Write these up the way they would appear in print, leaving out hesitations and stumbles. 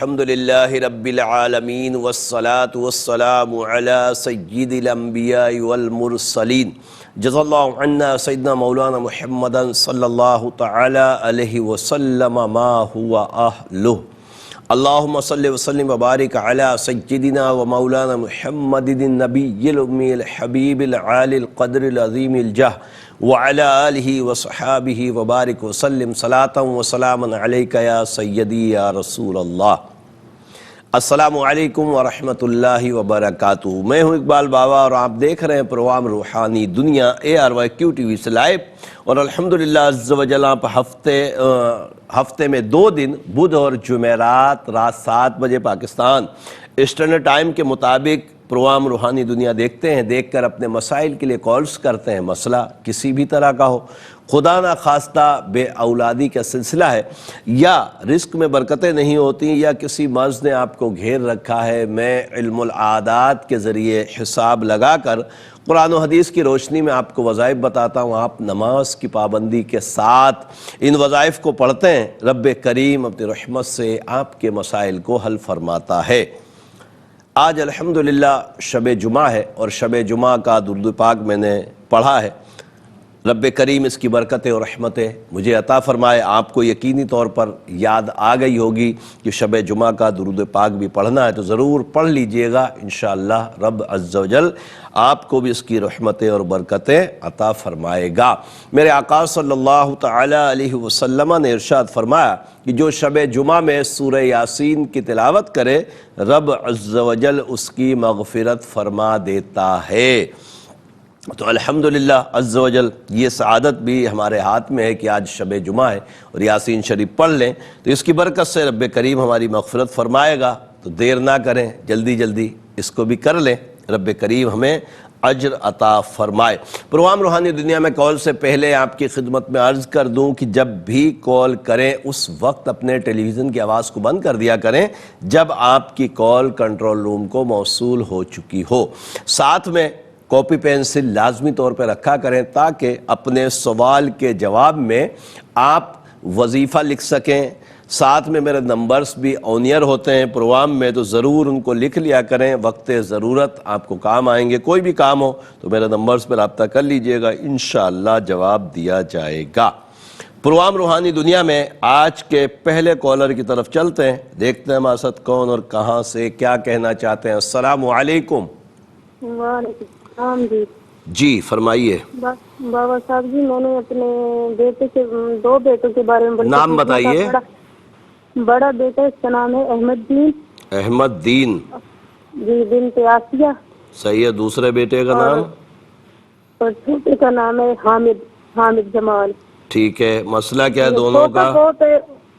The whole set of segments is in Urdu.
الحمدللہ رب العالمین والصلاة والسلام علی سید الانبیاء والمرسلین جزا اللہ عنا سیدنا مولانا محمد صلی اللہ تعالی علیہ وسلم ما ہوا اہلہ اللہم صلی وسلم وبارک علی سیدنا و مولانا محمد النبی الامی الحبیب العالی القدر العظیم الجہ وعلی آلہ وصحابہ وبارک وسلم صلاۃ وسلام علیک یا سیدی یا رسول اللہ۔ السلام علیکم ورحمۃ اللہ وبرکاتہ۔ میں ہوں اقبال بابا اور آپ دیکھ رہے ہیں پروگرام روحانی دنیا ARYQ ٹی وی سے لائیو، اور الحمدللہ عز و جل آپ ہفتے میں 2 دن بدھ اور جمعرات رات 7 بجے پاکستان اسٹینڈرڈ ٹائم کے مطابق پروگرام روحانی دنیا دیکھتے ہیں۔ دیکھ کر اپنے مسائل کے لیے کالز کرتے ہیں، مسئلہ کسی بھی طرح کا ہو، خدا نہ خواستہ بے اولادی کا سلسلہ ہے، یا رزق میں برکتیں نہیں ہوتی، یا کسی مرض نے آپ کو گھیر رکھا ہے، میں علم العادات کے ذریعے حساب لگا کر قرآن و حدیث کی روشنی میں آپ کو وظائف بتاتا ہوں۔ آپ نماز کی پابندی کے ساتھ ان وظائف کو پڑھتے ہیں، رب کریم اپنی رحمت سے آپ کے مسائل کو حل فرماتا ہے۔ آج الحمدللہ شب جمعہ ہے، اور شب جمعہ کا درود پاک میں نے پڑھا ہے۔ رب کریم اس کی برکتیں اور رحمتیں مجھے عطا فرمائے۔ آپ کو یقینی طور پر یاد آ گئی ہوگی کہ شب جمعہ کا درود پاک بھی پڑھنا ہے، تو ضرور پڑھ لیجئے گا، انشاءاللہ رب عز و جل آپ کو بھی اس کی رحمتیں اور برکتیں عطا فرمائے گا۔ میرے آقا صلی اللہ تعالی علیہ وسلم نے ارشاد فرمایا کہ جو شب جمعہ میں سورہ یاسین کی تلاوت کرے، رب عز و جل اس کی مغفرت فرما دیتا ہے۔ تو الحمدللہ عز و جل یہ سعادت بھی ہمارے ہاتھ میں ہے کہ آج شب جمعہ ہے اور یاسین شریف پڑھ لیں، تو اس کی برکت سے رب کریم ہماری مغفرت فرمائے گا۔ تو دیر نہ کریں، جلدی جلدی اس کو بھی کر لیں، رب کریم ہمیں اجر عطا فرمائے۔ پروگرام روحانی دنیا میں کال سے پہلے آپ کی خدمت میں عرض کر دوں کہ جب بھی کال کریں اس وقت اپنے ٹیلی ویژن کی آواز کو بند کر دیا کریں جب آپ کی کال کنٹرول روم کو موصول ہو چکی ہو۔ ساتھ میں کاپی پینسل لازمی طور پہ رکھا کریں تاکہ اپنے سوال کے جواب میں آپ وظیفہ لکھ سکیں۔ ساتھ میں میرے نمبرز بھی آن ایئر ہوتے ہیں پروگرام میں، تو ضرور ان کو لکھ لیا کریں، وقت ضرورت آپ کو کام آئیں گے۔ کوئی بھی کام ہو تو میرے نمبرز پہ رابطہ کر لیجئے گا، انشاءاللہ جواب دیا جائے گا۔ پروگرام روحانی دنیا میں آج کے پہلے کالر کی طرف چلتے ہیں، دیکھتے ہیں ہمارے ساتھ کون اور کہاں سے کیا کہنا چاہتے ہیں۔ السلام علیکم۔ وعلیکم السلام جی۔ جی فرمائیے۔ بابا صاحب جی، میں نے اپنے بیٹے کے 2 بیٹوں کے بارے میں نام بتائیے۔ بڑا بیٹا اس کا نام ہے احمد دین۔ احمد دین جی، بنت آسیہ۔ صحیح ہے۔ دوسرے بیٹے کا نام؟ اور چھوٹے کا نام ہے حامد جمال۔ ٹھیک ہے، مسئلہ کیا ہے دونوں کا؟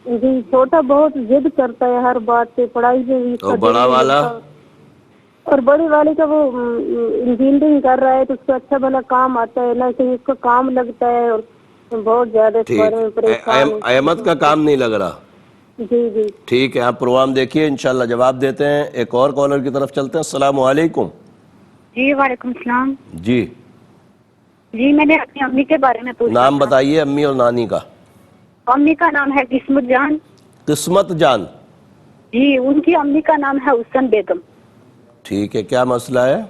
جی، چھوٹا بہت ضد کرتا ہے ہر بات پہ، پڑھائی میں بھی۔ اور بڑا والا؟ اور بڑے والے کا وہ انجینئرنگ کر رہا ہے، تو اس کو اچھا بھلا کام آتا ہے، نہ کہیں اس کا کام لگتا ہے، اور بہت زیادہ اس بارے میں پریشان ہوں۔ احمد کا کام نہیں لگ رہا؟ جی جی ٹھیک ہے، آپ پروگرام دیکھیے، انشاءاللہ جواب دیتے ہیں۔ ایک اور کالر کی طرف چلتے ہیں۔ السلام علیکم۔ جی وعلیکم السلام۔ جی جی میں نے اپنی امی کے بارے میں پوچھا۔ نام بتائیے امی اور نانی کا۔ امی کا نام ہے قسمت جان۔ قسمت جان؟ جی، ان کی امی کا نام ہے حسن بیگم۔ ٹھیک ہے، کیا مسئلہ ہے؟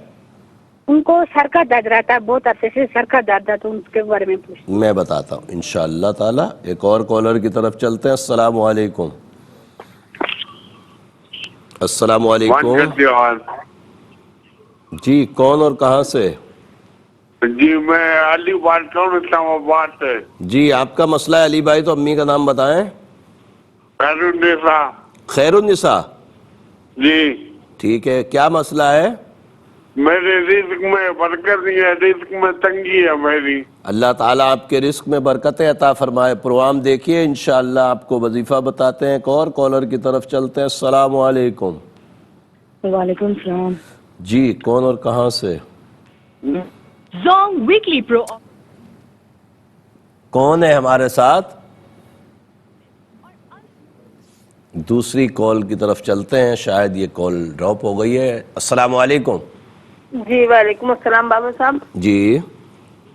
ان کو سر کا درد رہتا ہے، بہت عرصے سے سر کا درد ہے، تو ان کے بارے میں پوچھا۔ میں بتاتا ہوں انشاءاللہ تعالی۔ ایک اور کالر کی طرف چلتے ہیں۔ السلام علیکم۔ السلام علیکم۔ جی کون اور کہاں سے؟ جی میں علی بات ہوں، اسلام آباد سے۔ جی آپ کا مسئلہ ہے علی بھائی، تو امی کا نام بتائیں۔ خیر النساء۔ خیر النساء؟ جی ٹھیک ہے، کیا مسئلہ ہے؟ میرے رزق میں برکت نہیں ہے، رزق میں تنگی ہے میری۔ اللہ تعالیٰ آپ کے رزق میں برکتیں عطا فرمائے۔ پروگرام دیکھیے، انشاءاللہ آپ کو وظیفہ بتاتے ہیں۔ ایک اور کالر کی طرف چلتے ہیں۔ السلام علیکم۔ وعلیکم السلام۔ جی کون اور کہاں سے؟ زونگ ویکلی پرو۔ کون ہے ہمارے ساتھ؟ دوسری کال کی طرف چلتے ہیں، شاید یہ کال ڈراپ ہو گئی ہے۔ السلام علیکم۔ جی وعلیکم السلام بابا صاحب جی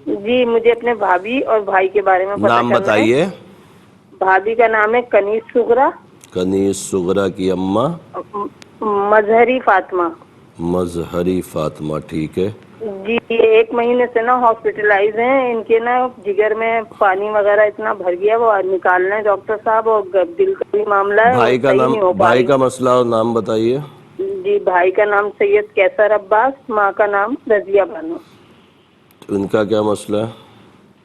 جی، مجھے اپنے بھابھی اور بھائی کے بارے میں پتہ نام کرنا ہے۔ بتائیے۔ بھابھی کا نام ہے کنیز سغرا۔ کنیز صغرا کی اماں مظہری فاطمہ. مظہری فاطمہ. ٹھیک ہے جی 1 مہینے سے نا ہاسپٹلائز ہیں. ان کے نا جگر میں پانی وغیرہ اتنا بھر گیا, وہ نکالنا ہے ڈاکٹر صاحب, اور دل کا بھی معاملہ ہے. بھائی کا صحیح نام, نہیں ہو پا بھائی رہی. کا مسئلہ اور نام بتائیے. جی بھائی کا نام سید کیسر عباس, ماں کا نام رضیہ بانو. ان کا کیا مسئلہ ہے؟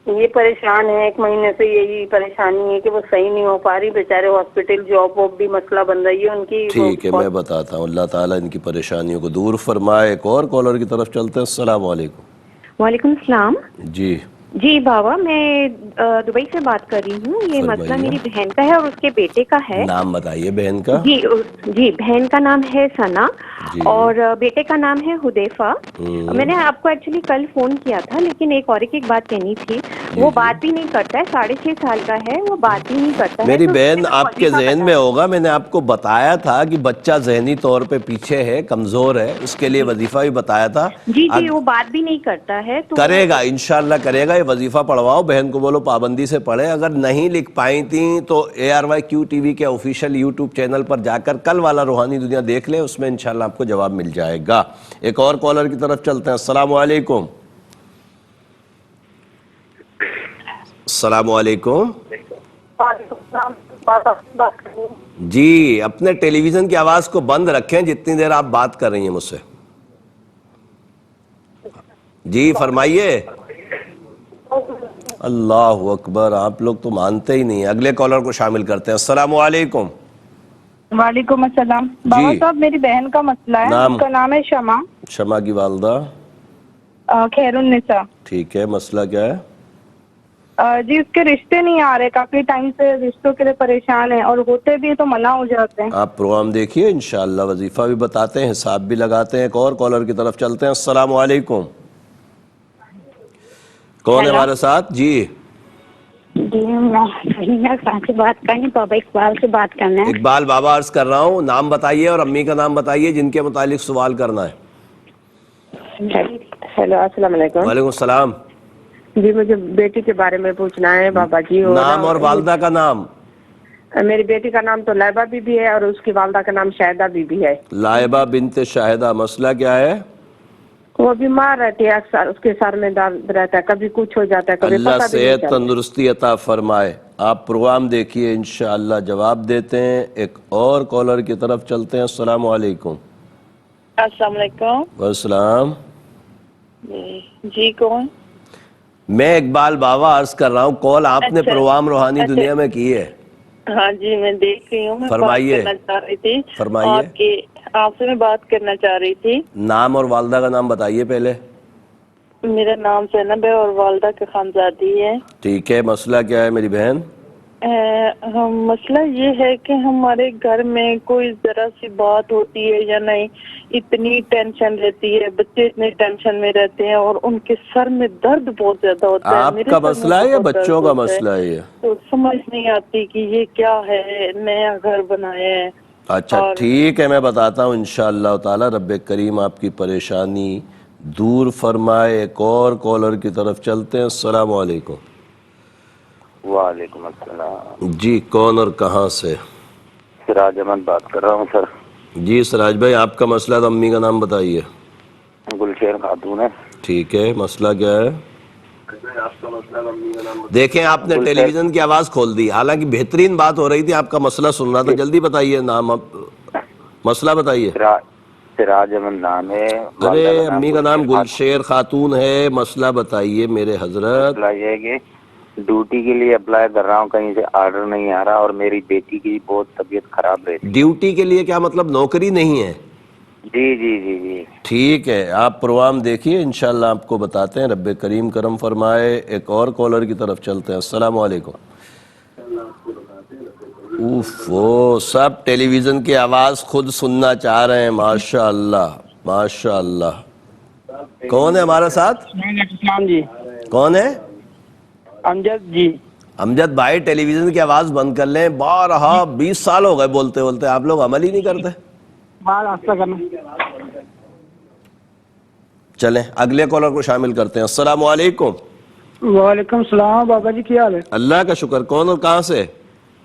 یہ پریشان ہے 1 مہینے سے, یہی پریشانی ہے کہ وہ صحیح نہیں ہو پا رہی. بیچارے ہاسپٹل جاب واب بھی مسئلہ بن رہی ہے ان کی. ٹھیک ہے میں بتاتا ہوں, اللہ تعالیٰ ان کی پریشانیوں کو دور فرمائے. ایک اور کالر کی طرف چلتے ہیں. السلام علیکم. وعلیکم السلام. جی بابا میں دبئی سے بات کر رہی ہوں. یہ مسئلہ فرمائیے. میری بہن کا ہے اور اس کے بیٹے کا ہے. نام بتائیے بہن کا. جی بہن کا نام ہے ثنا جی. اور بیٹے کا نام ہے حذیفہ. میں نے آپ کو ایکچولی کل فون کیا تھا, لیکن ایک بات کہنی تھی. وہ بات بھی نہیں کرتا ہے, 6.5 سال کا ہے, وہ بات بھی نہیں کرتا ہے. میری بہن آپ کے ذہن میں ہوگا, میں نے آپ کو بتایا تھا کہ بچہ ذہنی طور پہ پیچھے ہے, کمزور ہے, اس کے لیے وظیفہ بھی بتایا تھا. جی وہ بات بھی نہیں کرتا ہے. کرے گا انشاءاللہ کرے گا. یہ وظیفہ پڑھواؤ, بہن کو بولو پابندی سے پڑھے. اگر نہیں لکھ پائیں تھیں تو ARYQ TV کے آفیشیل یوٹیوب چینل پر جا کر کل والا روحانی دنیا دیکھ لیں, اس میں انشاءاللہ آپ کو جواب مل جائے گا. ایک اور کالر کی طرف چلتے ہیں. السلام علیکم. السلام علیکم. جی اپنے ٹیلی ویژن کی آواز کو بند رکھیں جتنی دیر آپ بات کر رہی ہیں مجھ سے. جی فرمائیے. اللہ اکبر, آپ لوگ تو مانتے ہی نہیں. اگلے کالر کو شامل کرتے ہیں. السلام علیکم. وعلیکم السلام. بابا صاحب میری بہن کا مسئلہ ہے. اس کا نام ہے شمع. شمع کی والدہ خیر النساء. ٹھیک ہے, مسئلہ کیا ہے؟ جی اس کے رشتے نہیں آ رہے, کافی ٹائم سے رشتوں کے لیے پریشان ہیں, اور ہوتے بھی تو منع ہو جاتے ہیں. آپ پروگرام دیکھیے, انشاءاللہ وظیفہ بھی بتاتے ہیں, حساب بھی لگاتے ہیں. ایک اور کالر کی طرف چلتے ہیں. السلام علیکم. کون ہے ہمارے ساتھ؟ جی میں سے بات کرنی, بابا اقبال سے بات کرنا ہے. اقبال بابا عرض کر رہا ہوں, نام بتائیے اور امی کا نام بتائیے جن کے متعلق سوال کرنا ہے. ہیلو السلام علیکم. وعلیکم السلام. جی مجھے بیٹی کے بارے میں پوچھنا ہے بابا جی. نام اور والدہ کا نام. میری بیٹی کا نام تو لائبہ بی بی ہے, اور اس کی والدہ کا نام شاہدہ بی بی ہے. لائبہ بنت شاہدہ. مسئلہ کیا ہے؟ وہ بیمار رہتی ہے اکثر, اس کے سر میں درد رہتا ہے, کبھی کچھ ہو جاتا ہے, کبھی اللہ پتہ بھی نہیں صحت چلتا. تندرستی عطا فرمائے. آپ پروگرام دیکھیے, انشاءاللہ جواب دیتے ہیں. ایک اور کالر کی طرف چلتے ہیں. السلام علیکم. السلام علیکم. والسلام. جی کون؟ میں اقبال بابا عرض کر رہا ہوں. کال آپ نے پروگرام روحانی دنیا میں کی ہے. ہاں جی میں دیکھ رہی ہوں. میں فرمائیے. بات کرنا چاہ رہی تھی. فرمائیے. آپ سے میں بات کرنا چاہ رہی تھی. نام اور والدہ کا نام بتائیے پہلے. میرا نام زینب ہے اور والدہ کا خانزادی ہے. ٹھیک ہے, مسئلہ کیا ہے میری بہن؟ مسئلہ یہ ہے کہ ہمارے گھر میں کوئی ذرا سی بات ہوتی ہے یا نہیں, اتنی ٹینشن رہتی ہے, بچے اتنے ٹینشن میں رہتے ہیں, اور ان کے سر میں درد بہت زیادہ ہوتا ہے. آپ کا مسئلہ ہے یا بچوں کا مسئلہ ہے یہ؟ تو سمجھ نہیں آتی کہ یہ کیا ہے. نیا گھر بنایا ہے. اچھا ٹھیک ہے, میں بتاتا ہوں انشاءاللہ تعالی. رب کریم آپ کی پریشانی دور فرمائے. ایک اور کالر کی طرف چلتے ہیں. السلام علیکم. وعلیکم السلام. جی کون اور کہاں سے؟ سراج احمد بات کر رہا ہوں سر. جی سراج بھائی, آپ کا مسئلہ تو امی کا نام بتائیے. گلشیر خاتون ہے. ٹھیک ہے, مسئلہ کیا ہے؟ دیکھیں آپ نے ٹیلی ویژن کی آواز کھول دی, حالانکہ بہترین بات ہو رہی تھی, آپ کا مسئلہ سن رہا تھا. جلدی بتائیے نام, مسئلہ بتائیے. سراج احمد نام ہے. ارے امی کا نام گلشیر خاتون ہے. مسئلہ بتائیے میرے حضرت. مسئلہ یہ ہے کہ ڈیوٹی کے لیے اپلائی کر رہا ہوں, کہیں سے آرڈر نہیں آ رہا, اور میری بیٹی کی بہت طبیعت خراب رہتی ہے. ڈیوٹی کے لیے کیا مطلب, نوکری نہیں ہے؟ جی جی جی جی. ٹھیک ہے, آپ پروگرام دیکھیے, انشاءاللہ آپ کو بتاتے ہیں. رب کریم کرم فرمائے. ایک اور کالر کی طرف چلتے ہیں. السلام علیکم. وہ سب ٹیلی ویژن کی آواز خود سننا چاہ رہے ہیں. ماشاءاللہ ماشاءاللہ. کون ہے ہمارے ساتھ؟ جی کون ہے؟ امجد. جی امجد بھائی, ٹیلی ویژن کی آواز بند کر لیں. 20 سال ہو گئے بولتے بولتے, آپ لوگ عمل ہی نہیں کرتے. چلیں اگلے کالر کو شامل کرتے ہیں. السلام علیکم. وعلیکم السلام. بابا جی کیا حال ہے؟ اللہ کا شکر. کون اور کہاں سے؟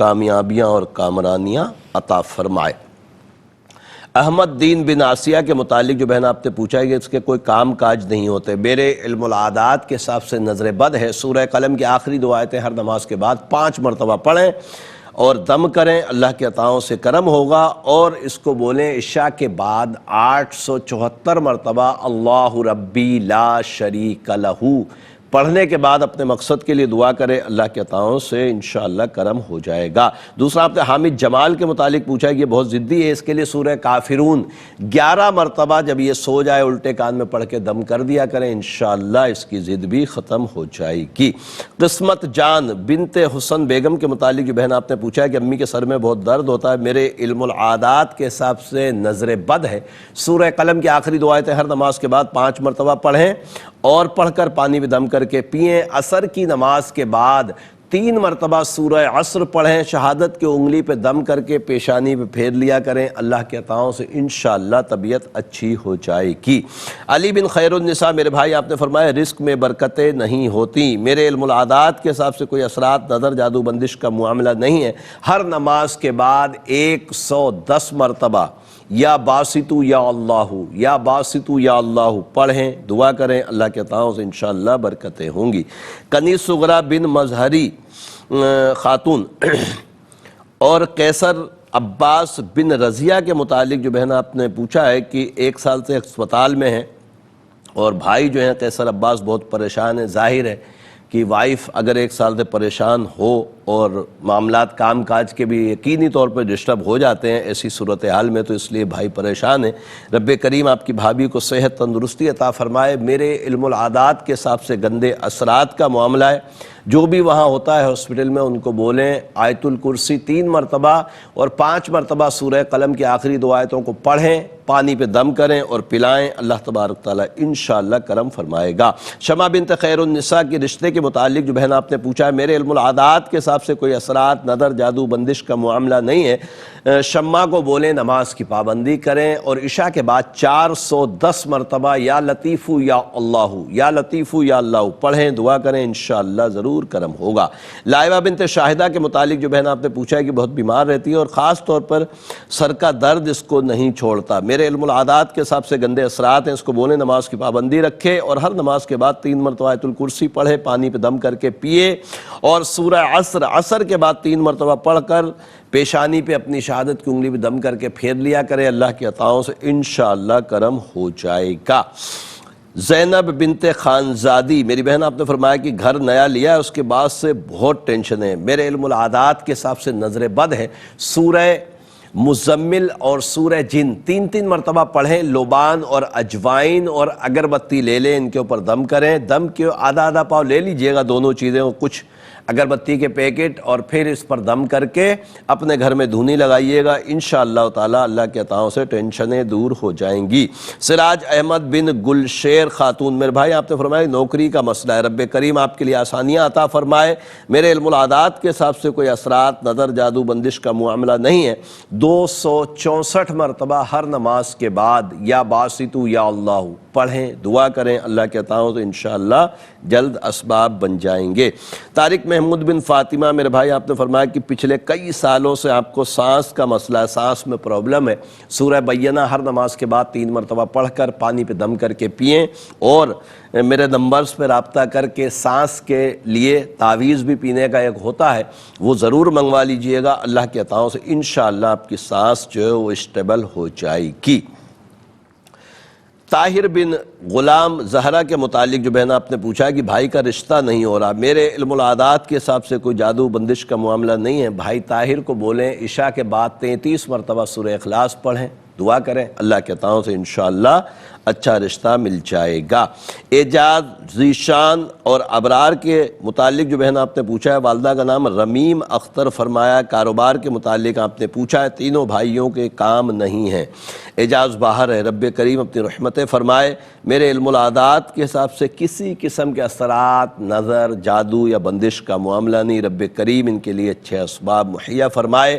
کامیابیاں اور کامرانیاں عطا فرمائے۔ احمد دین بن آسیہ کے متعلق جو بہن آپ نے پوچھا ہے کہ اس کے کوئی کام کاج نہیں ہوتے، میرے علم العادات کے حساب سے نظر بد ہے۔ سورہ قلم کی آخری 2 آیتیں ہر نماز کے بعد 5 مرتبہ پڑھیں اور دم کریں، اللہ کے عطاؤں سے کرم ہوگا۔ اور اس کو بولیں عشاء کے بعد 874 مرتبہ اللہ ربی لا شریک لہ، پڑھنے کے بعد اپنے مقصد کے لیے دعا کرے، اللہ کے عطاؤں سے انشاءاللہ کرم ہو جائے گا۔ دوسرا آپ نے حامد جمال کے متعلق پوچھا ہے کہ یہ بہت ضدی ہے، اس کے لیے سورہ کافرون 11 مرتبہ جب یہ سو جائے الٹے کان میں پڑھ کے دم کر دیا کریں، انشاءاللہ اس کی ضد بھی ختم ہو جائے گی۔ قسمت جان بنت حسن بیگم کے متعلق جو بہن آپ نے پوچھا ہے کہ امی کے سر میں بہت درد ہوتا ہے، میرے علم العادات کے حساب سے نظر بد ہے۔ سورہ قلم کی آخری 2 آیتیں ہر نماز کے بعد 5 مرتبہ پڑھیں اور پڑھ کر پانی میں دم کر کے پئیں۔ عصر کی نماز کے بعد 3 مرتبہ سورہ عصر پڑھیں، شہادت کی انگلی پہ دم کر کے پیشانی پہ پھیر لیا کریں، اللہ کے عطاؤں سے انشاءاللہ طبیعت اچھی ہو جائے گی۔ علی بن خیر النساء میرے بھائی آپ نے فرمایا رزق میں برکتیں نہیں ہوتی، میرے علم العادات کے حساب سے کوئی اثرات نظر جادو بندش کا معاملہ نہیں ہے، ہر نماز کے بعد 110 مرتبہ یا باسطو یا اللہ یا باسطو یا اللہ پڑھیں، دعا کریں، اللہ کے عطاؤں سے انشاءاللہ برکتیں ہوں گی۔ کنیز صغرا بن مظہری خاتون اور قیصر عباس بن رضیہ کے متعلق جو بہن آپ نے پوچھا ہے کہ 1 سال سے اسپتال میں ہیں اور بھائی جو ہیں قیصر عباس بہت پریشان ہیں، ظاہر ہے کہ وائف اگر 1 سال سے پریشان ہو اور معاملات کام کاج کے بھی یقینی طور پر ڈسٹرب ہو جاتے ہیں ایسی صورتحال میں، تو اس لیے بھائی پریشان ہیں۔ رب کریم آپ کی بھابھی کو صحت تندرستی عطا فرمائے۔ میرے علم العادات کے حساب سے گندے اثرات کا معاملہ ہے، جو بھی وہاں ہوتا ہے ہاسپٹل میں ان کو بولیں آیت الکرسی 3 مرتبہ اور 5 مرتبہ سورہ قلم کی آخری 2 آیتوں کو پڑھیں، پانی پہ دم کریں اور پلائیں، اللہ تبارک تعالیٰ انشاءاللہ کرم فرمائے گا۔ شمع بنت خیر النساء کے رشتے کے متعلق جو بہن آپ نے پوچھا ہے، میرے علم العادات کے حساب سے کوئی اثرات نظر جادو بندش کا معاملہ نہیں ہے، شمع کو بولیں نماز کی پابندی کریں اور عشاء کے بعد 410 مرتبہ یا لطیف یا اللہ یا لطیف یا اللہ پڑھیں، دعا کریں، انشاءاللہ ضرور کرم ہوگا۔ لائبہ بنت شاہدہ کے متعلق جو بہن آپ نے پوچھا ہے کہ بہت بیمار رہتی ہے اور خاص طور پر سر کا درد اس کو نہیں چھوڑتا، میرے علم العادات کے حساب سے گندے اثرات ہیں، اس کو بولیں نماز کی پابندی رکھے اور ہر نماز کے بعد 3 مرتبہ آیت الکرسی پڑھے، پانی پہ دم کر کے پیے اور سورہ عصر کے بعد 3 مرتبہ پڑھ کر پیشانی پہ اپنی شہادت کی انگلی پہ دم کر کے پھیر لیا کرے، اللہ کی عطاؤں سے انشاءاللہ کرم ہو جائے گا۔ زینب بنت خانزادی میری بہن آپ نے فرمایا کہ گھر نیا لیا ہے، اس کے بعد سے بہت ٹینشن ہے، میرے علم العادات کے حساب سے نظر بد ہے، سورہ مزمل اور سورہ جن 3 مرتبہ پڑھیں، لوبان اور اجوائن اور اگربتی لے لیں، ان کے اوپر دم کریں، دم کے آدھا پاؤ لے لیجئے گا، دونوں چیزیں، کچھ اگربتی کے پیکٹ اور پھر اس پر دم کر کے اپنے گھر میں دھونی لگائیے گا، انشاءاللہ تعالیٰ اللہ کے عطاؤں سے ٹینشنیں دور ہو جائیں گی۔ سراج احمد بن گلشیر خاتون میرے بھائی آپ نے فرمایا نوکری کا مسئلہ ہے، رب کریم آپ کے لیے آسانیاں عطا فرمائے، میرے علم العادات کے حساب سے کوئی اثرات نظر جادو بندش کا معاملہ نہیں ہے، 264 مرتبہ ہر نماز کے بعد یا باسطو یا اللہ پڑھیں، دعا کریں، اللہ کے عطاؤں سے انشاءاللہ جلد اسباب بن جائیں گے۔ طارق محمود بن فاطمہ میرے بھائی آپ نے فرمایا کہ پچھلے کئی سالوں سے آپ کو سانس کا مسئلہ ہے، سانس میں پرابلم ہے، سورہ بینہ ہر نماز کے بعد 3 مرتبہ پڑھ کر پانی پہ دم کر کے پئیں اور میرے نمبرز پہ رابطہ کر کے سانس کے لیے تعویذ بھی پینے کا ایک ہوتا ہے، وہ ضرور منگوا لیجئے گا، اللہ کے عطاؤں سے انشاءاللہ آپ کی سانس جو ہے وہ اسٹیبل ہو جائے گی۔ طاہر بن غلام زہرا کے متعلق جو بہن آپ نے پوچھا ہے کہ بھائی کا رشتہ نہیں ہو رہا، میرے علم العادات کے حساب سے کوئی جادو بندش کا معاملہ نہیں ہے، بھائی طاہر کو بولیں عشاء کے بعد 33 مرتبہ سورہ اخلاص پڑھیں، دعا کریں، اللہ کے عطاؤں سے انشاءاللہ اچھا رشتہ مل جائے گا۔ اعجاز ذیشان اور ابرار کے متعلق جو بہن آپ نے پوچھا ہے، والدہ کا نام رمیم اختر فرمایا، کاروبار کے متعلق آپ نے پوچھا ہے، تینوں بھائیوں کے کام نہیں ہیں، اعجاز باہر ہے، رب کریم اپنی رحمتیں فرمائے، میرے علم العادات کے حساب سے کسی قسم کے اثرات نظر جادو یا بندش کا معاملہ نہیں، رب کریم ان کے لیے اچھے اسباب مہیا فرمائے۔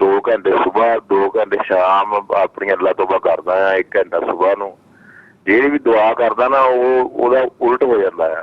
2 ਘੰਟੇ ਸਵੇਰ 2 ਘੰਟੇ ਸ਼ਾਮ ਆਪਣੀ ਅੱਲਾਹ ਤੋਬਾ ਕਰਦਾ ਆ। 1 ਘੰਟਾ ਸਵੇਰ ਨੂੰ ਜਿਹੜੀ ਵੀ ਦੁਆ ਕਰਦਾ ਨਾ ਉਹਦਾ ਉਲਟ ਹੋ ਜਾਂਦਾ ਹੈ।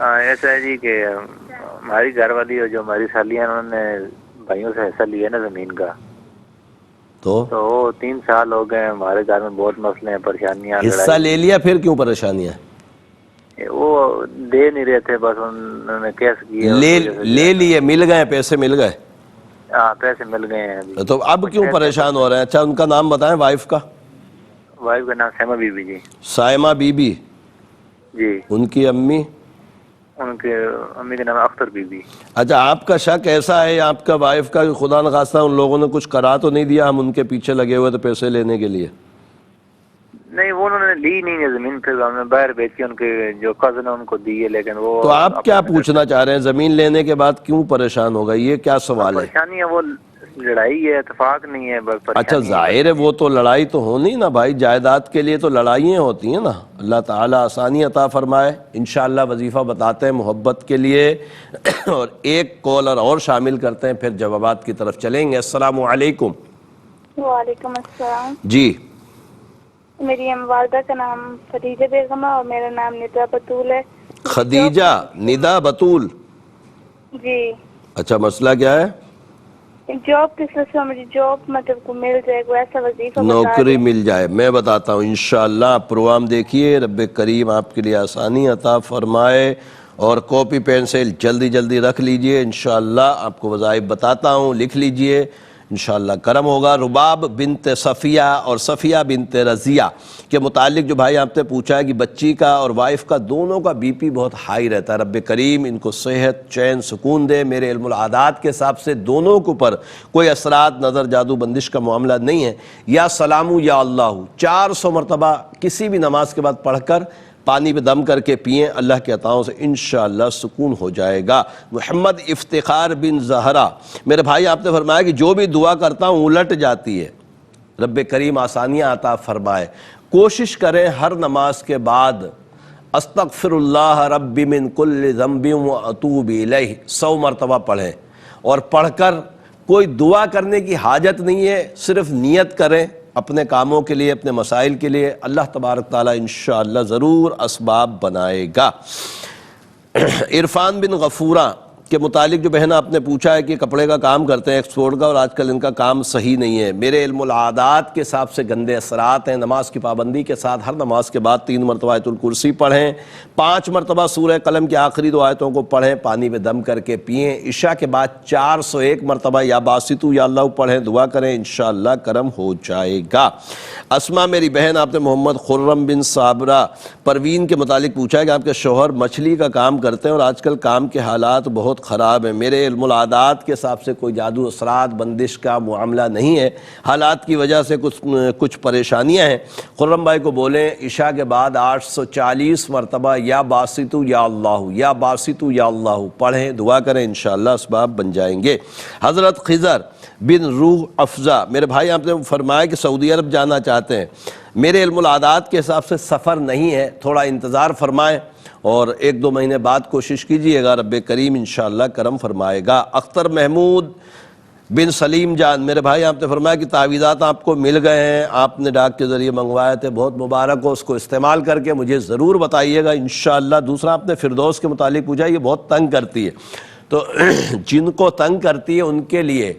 ایسا ہے جی کہ ہماری گھر والی اور جو ہماری سالیاں انہوں نے بھائیوں سے حصہ لیا نا زمین کا، تو وہ 3 سال ہو گئے، ہمارے گھر میں بہت مسئلے ہیں، پریشانیاں، حصہ لے لیا پھر کیوں پریشانیاں؟ وہ دے نہیں رہے تھے، بس انہوں نے کیس کیا، لے لیے، مل گئے، پیسے مل گئے؟ ہاں پیسے مل گئے ہیں ابھی۔ تو اب کیوں پریشان ہو رہے ہیں؟ اچھا ان کا نام بتائیں، وائف کا؟ وائف کا نام سائمہ بی بی جی۔ سائمہ بی بی جی۔ ان کی امی؟ ان کے امی کا نام اختر بی بی۔ اچھا آپ کا شک ایسا ہے آپ کا وائف کا کہ خدا نخواستہ ان لوگوں نے کچھ کرا تو نہیں دیا، ہم ان کے پیچھے لگے ہوئے تو پیسے لینے کے لیے؟ نہیں وہ انہوں نے لی نہیں ہے زمین، پھر ہم نے باہر بیچی، ان کے جو کزن ہیں ان کو دی ہے، لیکن وہ… تو آپ کیا پوچھنا چاہ رہے ہیں؟ زمین لینے کے بعد کیوں پریشان ہو گئی؟ یہ کیا سوال ہے؟ پریشانی ہے، وہ لڑائی ہے، اتفاق نہیں ہے، بس اچھا ظاہر ہے وہ تو لڑائی تو ہونی نا بھائی، جائیداد کے لیے تو لڑائیاں ہوتی ہیں نا۔ اللہ تعالیٰ آسانی عطا فرمائے۔ انشاءاللہ وظیفہ بتاتے ہیں محبت کے لیے، اور ایک کالر اور شامل کرتے ہیں، پھر جوابات کی طرف چلیں گے۔ السلام علیکم۔ وعلیکم السلام۔ جی میری والدہ کا نام خدیجہ بیگم ہے اور میرا نام ندا بطول ہے۔ خدیجہ ندا بطول؟ جی۔ اچھا مسئلہ کیا ہے؟ جاب کس طرح مجھے جاب مطلب کو مل جائے، کوئی ایسا وظیفہ نوکری مل جائے؟ میں بتاتا ہوں انشاءاللہ۔ آپ پروگرام دیکھیے، رب کریم آپ کے لیے آسانی عطا فرمائے، اور کاپی پینسل جلدی جلدی رکھ لیجئے، انشاءاللہ آپ کو وظائف بتاتا ہوں، لکھ لیجئے، انشاءاللہ کرم ہوگا۔ رباب بنت صفیہ اور صفیہ بنت رضیہ کے متعلق جو بھائی آپ نے پوچھا ہے کہ بچی کا اور وائف کا دونوں کا بی پی بہت ہائی رہتا ہے، رب کریم ان کو صحت، چین، سکون دے۔ میرے علم العادات کے حساب سے دونوں کے اوپر کوئی اثرات، نظر، جادو، بندش کا معاملہ نہیں ہے۔ یا سلامو یا اللہ 400 مرتبہ کسی بھی نماز کے بعد پڑھ کر پانی پہ دم کر کے پئیں، اللہ کے عطاؤں سے انشاءاللہ سکون ہو جائے گا۔ محمد افتخار بن زہرا، میرے بھائی آپ نے فرمایا کہ جو بھی دعا کرتا ہوں الٹ جاتی ہے، رب کریم آسانیاں عطا فرمائے۔ کوشش کریں ہر نماز کے بعد استغفر اللہ ربی من کل ذنب واتوب الیہ 100 مرتبہ پڑھیں، اور پڑھ کر کوئی دعا کرنے کی حاجت نہیں ہے، صرف نیت کریں اپنے کاموں کے لیے، اپنے مسائل کے لیے، اللہ تبارک تعالیٰ انشاءاللہ ضرور اسباب بنائے گا۔ عرفان بن غفورہ کے متعلق جو بہن آپ نے پوچھا ہے کہ کپڑے کا کام کرتے ہیں ایکسپورٹ کا، اور آج کل ان کا کام صحیح نہیں ہے، میرے علم العادات کے حساب سے گندے اثرات ہیں۔ نماز کی پابندی کے ساتھ ہر نماز کے بعد 3 مرتبہ آیت الکرسی پڑھیں، 5 مرتبہ سورہ قلم کی آخری 2 آیتوں کو پڑھیں، پانی پہ دم کر کے پئیں۔ عشاء کے بعد 401 مرتبہ یا باسطو یا اللہ پڑھیں، دعا کریں، انشاءاللہ کرم ہو جائے گا۔ اسما میری بہن آپ نے محمد خرم بن صابرہ پروین کے متعلق پوچھا ہے کہ آپ کے شوہر مچھلی کا کام کرتے ہیں اور آج کل کام کے حالات بہت خراب ہیں۔ میرے علم العادات کے حساب سے کوئی جادو اثرات بندش کا معاملہ نہیں ہے، حالات کی وجہ سے کچھ پریشانیاں ہیں۔ خرم بھائی کو بولیں عشاء کے بعد 840 مرتبہ یا باسطو یا اللہ یا باسطو یا اللہ پڑھیں، دعا کریں، انشاءاللہ اسباب بن جائیں گے۔ حضرت خضر بن روح افزا، میرے بھائی آپ نے فرمایا کہ سعودی عرب جانا چاہتے ہیں، میرے علم العادات کے حساب سے سفر نہیں ہے، تھوڑا انتظار فرمائیں اور 1-2 مہینے بعد کوشش کیجئے گا، رب کریم انشاءاللہ کرم فرمائے گا۔ اختر محمود بن سلیم جان، میرے بھائی آپ نے فرمایا کہ تعویذات آپ کو مل گئے ہیں، آپ نے ڈاک کے ذریعے منگوائے تھے، بہت مبارک ہو، اس کو استعمال کر کے مجھے ضرور بتائیے گا انشاءاللہ۔ دوسرا آپ نے فردوس کے متعلق پوچھا، یہ بہت تنگ کرتی ہے، تو جن کو تنگ کرتی ہے ان کے لیے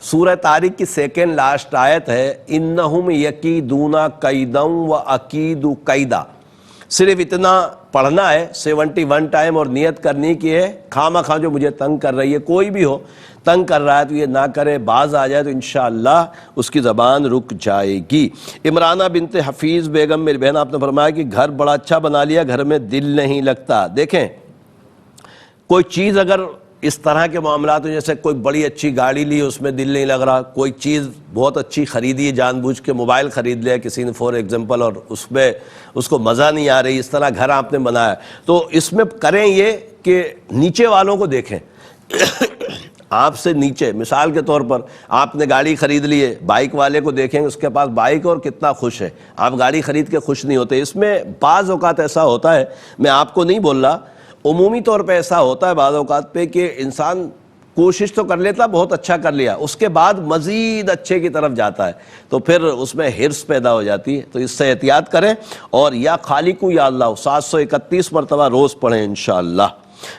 سورہ طارق کی 2nd لاسٹ آیت ہے، انہم یکیدون کیدا واکید کیدا۔ صرف اتنا پڑھنا ہے 71 ٹائم، اور نیت کرنی کی ہے خواہ جو مجھے تنگ کر رہی ہے، کوئی بھی ہو تنگ کر رہا ہے تو یہ نہ کرے، باز آ جائے تو انشاءاللہ اس کی زبان رک جائے گی۔ عمرانہ بنت حفیظ بیگم، میری بہن آپ نے فرمایا کہ گھر بڑا اچھا بنا لیا، گھر میں دل نہیں لگتا۔ دیکھیں کوئی چیز اگر اس طرح کے معاملات ہیں، جیسے کوئی بڑی اچھی گاڑی لی اس میں دل نہیں لگ رہا، کوئی چیز بہت اچھی خریدی ہے، جان بوجھ کے موبائل خرید لیا کسی نے فور ایگزامپل، اور اس میں اس کو مزہ نہیں آ رہی، اس طرح گھر آپ نے بنایا، تو اس میں کریں یہ کہ نیچے والوں کو دیکھیں، آپ سے نیچے، مثال کے طور پر آپ نے گاڑی خرید لی ہے، بائک والے کو دیکھیں اس کے پاس بائک اور کتنا خوش ہے، آپ گاڑی خرید کے خوش نہیں ہوتے۔ اس میں بعض اوقات ایسا ہوتا ہے، میں آپ کو نہیں بول رہا، عمومی طور پہ ایسا ہوتا ہے بعض اوقات پہ کہ انسان کوشش تو کر لیتا، بہت اچھا کر لیا، اس کے بعد مزید اچھے کی طرف جاتا ہے، تو پھر اس میں حرص پیدا ہو جاتی ہے، تو اس سے احتیاط کریں، اور یا خالق یا اللہ 731 مرتبہ روز پڑھیں انشاءاللہ۔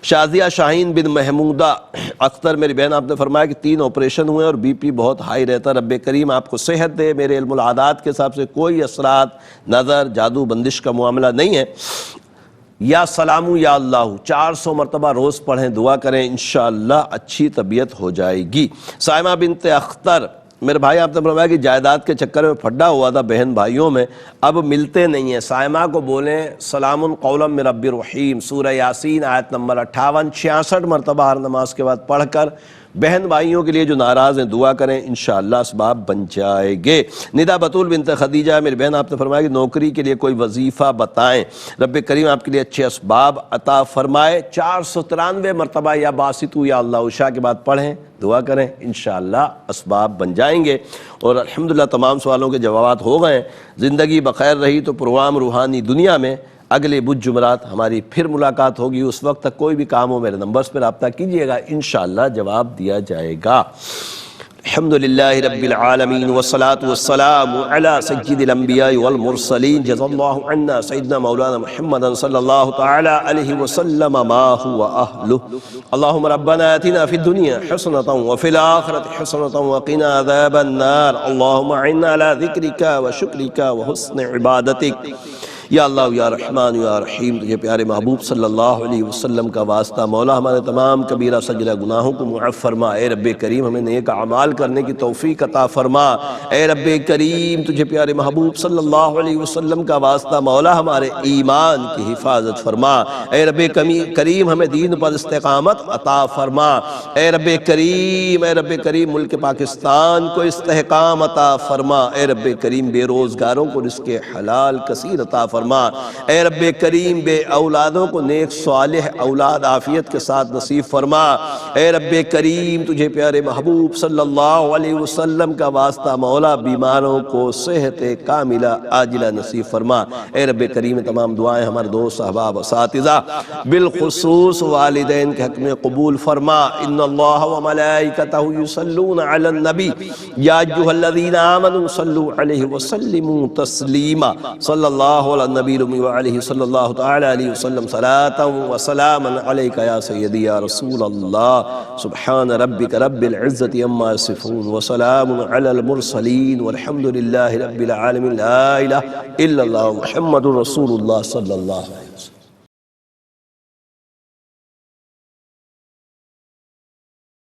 شازیہ شاہین بن محمودہ اختر میری بہن، آپ نے فرمایا کہ 3 آپریشن ہوئے اور بی پی بہت ہائی رہتا، رب کریم آپ کو صحت دے، میرے علم العادات کے حساب سے کوئی اثرات، نظر، جادو، بندش کا معاملہ نہیں ہے۔ یا سلامو یا اللہ 400 مرتبہ روز پڑھیں، دعا کریں، انشاءاللہ اچھی طبیعت ہو جائے گی۔ سائمہ بنت اختر میرے بھائی، آپ نے فرمایا کہ جائیداد کے چکر میں پھڈا ہوا تھا بہن بھائیوں میں، اب ملتے نہیں ہیں۔ سائمہ کو بولیں سلام قولا من رب الرحیم، سورہ یاسین آیت نمبر 58 66 مرتبہ ہر نماز کے بعد پڑھ کر بہن بھائیوں کے لیے جو ناراض ہیں دعا کریں، انشاءاللہ اسباب بن جائے گے۔ ندا بطول بنت خدیجہ میری بہن، آپ نے فرمایا کہ نوکری کے لیے کوئی وظیفہ بتائیں، رب کریم آپ کے لیے اچھے اسباب عطا فرمائے۔ 493 مرتبہ یا باسطو یا اللہ عشاء کے بعد پڑھیں، دعا کریں، انشاءاللہ اسباب بن جائیں گے۔ اور الحمدللہ تمام سوالوں کے جوابات ہو گئے ہیں۔ زندگی بخیر رہی تو پروگرام روحانی دنیا میں اگلے بدھ جمعرات ہماری پھر ملاقات ہوگی۔ اس وقت تک کوئی بھی کام ہو میرے نمبرز پر رابطہ کیجئے گا، انشاءاللہ جواب دیا جائے گا۔ الحمدللہ رب العالمین والصلاة والسلام علی سید الانبیاء والمرسلین، جزا اللہ عنا سیدنا مولانا محمد صلی اللہ تعالی علیہ وسلم ما هو اہلہ۔ اللہم ربنا آتنا فی الدنیا حسنة وفی الآخرة حسنة وقنا عذاب النار۔ اللہم اعنا علی ذکرک وشکرک وحسن عبادتک۔ یا اللہ یا رحمان یا رحیم، تجھے پیارے محبوب صلی اللہ علیہ وسلم کا واسطہ، مولا ہمارے تمام کبیرہ صغیرہ گناہوں کو معاف فرما۔ اے رب کریم ہمیں نیک اعمال کرنے کی توفیق عطا فرما۔ اے رب کریم تجھے پیارے محبوب صلی اللہ علیہ وسلم کا واسطہ، مولا ہمارے ایمان کی حفاظت فرما۔ اے رب کریم ہمیں دین پر استقامت عطا فرما۔ اے رب کریم ملک پاکستان کو استحکام عطا فرما۔ اے رب کریم بے روزگاروں کو رزق حلال کثیر عطا فرما۔ اے رب کریم بے اولادوں کو نیک صالح اولاد عافیت کے ساتھ نصیب فرما۔ اے رب کریم تجھے پیارے محبوب صلی اللہ علیہ وسلم کا واسطہ، مولا بیماروں کو صحت کاملہ عاجلہ نصیب فرما۔ اے رب کریم تمام دعائیں ہمارے دوست احباب اساتذہ بالخصوص والدین کے حق میں قبول فرما۔ ان اللہ وملائکتہ یصلون علی النبی یا ایھا الذین آمنوا صلوا علیہ وسلموا تسلیما۔ صلی اللہ علی النبی وعلیہ صلی اللہ تعالی علیہ وسلم صلاۃ و سلاما علیک یا سیدی یا رسول اللہ۔ سبحان ربک رب العزت عما یصفون وسلام علی المرسلین والحمد للہ رب العالمین۔ لا الہ الا اللہ محمد رسول اللہ صلی اللہ علیہ وسلم۔